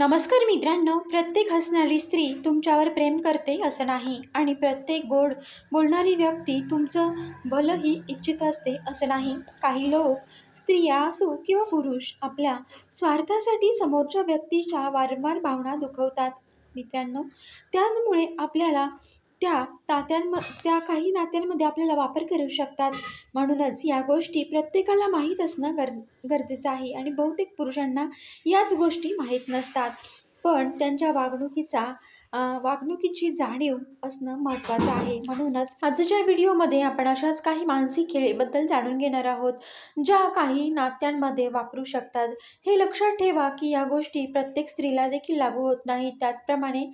नमस्कार मित्रांनो, प्रत्येक हसणारी स्त्री तुमच्यावर प्रेम करते असं नाही आणि प्रत्येक गोड बोलणारी व्यक्ती तुमचं भलंही इच्छित असते असं नाही. काही लोक, स्त्रिया असो किंवा पुरुष, आपल्या स्वार्थासाठी समोरच्या व्यक्तीच्या वारंवार भावना दुखवतात. मित्रांनो, त्यामुळे आपल्याला त्या काही नात्यांमध्ये आपल्याला वापर करू शकतात. म्हणूनच या गोष्टी प्रत्येकाला माहीत असणं गरजेचं आहे आणि बहुतेक पुरुषांना याच गोष्टी माहीत नसतात. पण त्यांच्या वागणुकीची जाणीव असणं महत्त्वाचं आहे. म्हणूनच आजच्या व्हिडिओमध्ये आपण अशाच काही मानसिक खेळीबद्दल जाणून घेणार आहोत, ज्या काही नात्यांमध्ये वापरू शकतात. हे लक्षात ठेवा की या गोष्टी प्रत्येक स्त्रीला देखील लागू होत नाहीत. त्याचप्रमाणे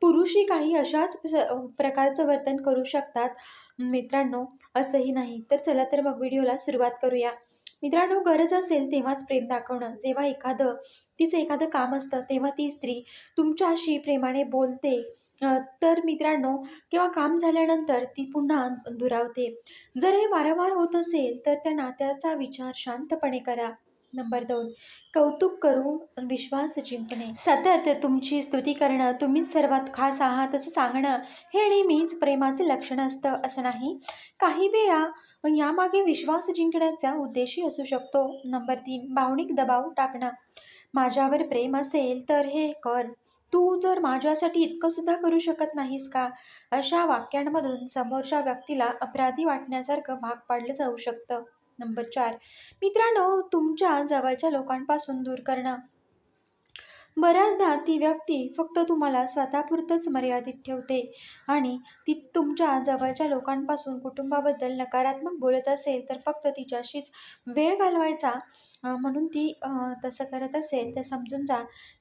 पुरुषही काही अशाच प्रकारचं वर्तन करू शकतात. मित्रांनो, असंही नाही. तर चला तर मग व्हिडिओला सुरुवात करूया. मित्रांनो, गरज असेल तेव्हाच प्रेम दाखवणं. जेव्हा तिचं एखादं काम असतं तेव्हा ती स्त्री तुमच्याशी प्रेमाने बोलते, तर मित्रांनो, किंवा काम झाल्यानंतर ती पुन्हा दुरावते. जर हे वारंवार होत असेल तर त्या नात्याचा विचार शांतपणे करा. नंबर 2, कौतुक करून विश्वास जिंकणे. सतत तुमची स्तुती करणं, तुम्हीच सर्वात खास आहात असं सांगणं, हे नेहमीच प्रेमाचे लक्षण असतं असं नाही. काही वेळा यामागे विश्वास जिंकण्याचा उद्देशही असू शकतो. नंबर 3, भावनिक दबाव टाकणं. माझ्यावर प्रेम असेल तर हे कर, तू जर माझ्यासाठी इतकं सुद्धा करू शकत नाहीस का? अशा वाक्यांमधून समोरच्या व्यक्तीला अपराधी वाटण्यासारखं भाग पाडलं जाऊ शकतं. नंबर 4, मित्रांनो, तुमच्या जवळच्या लोकांपासून दूर करणं. बऱ्याचदा ती व्यक्ती फक्त तुम्हाला स्वतःपुरतंच मर्यादित ठेवते आणि ती तुमच्या जवळच्या लोकांपासून, कुटुंबाबद्दल नकारात्मक बोलत असेल तर फक्त तिच्याशीच वेळ घालवायचा म्हणून ती तसं करत असेल तर समजून जा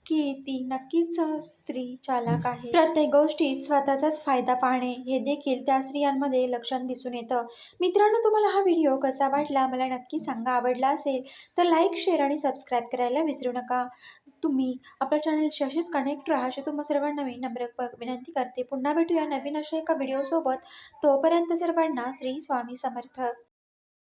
की ती नक्कीच स्त्री चालाक आहे. प्रत्येक गोष्टीत स्वतःचाच फायदा पाहणे हे देखील त्या स्त्रियांमध्ये लक्षण दिसून येतं. मित्रांनो, तुम्हाला हा व्हिडिओ कसा वाटला मला नक्की सांगा. आवडला असेल तर लाईक, शेअर आणि सबस्क्राईब करायला विसरू नका. तुम्ही आपल्या चॅनलशी अशीच कनेक्ट राहा अशी तुम्हा सर्वांना मी नम्र विनंती करते. पुन्हा भेटूया नवीन अशा एका व्हिडिओसोबत. तोपर्यंत सर्वांना श्री स्वामी समर्थ.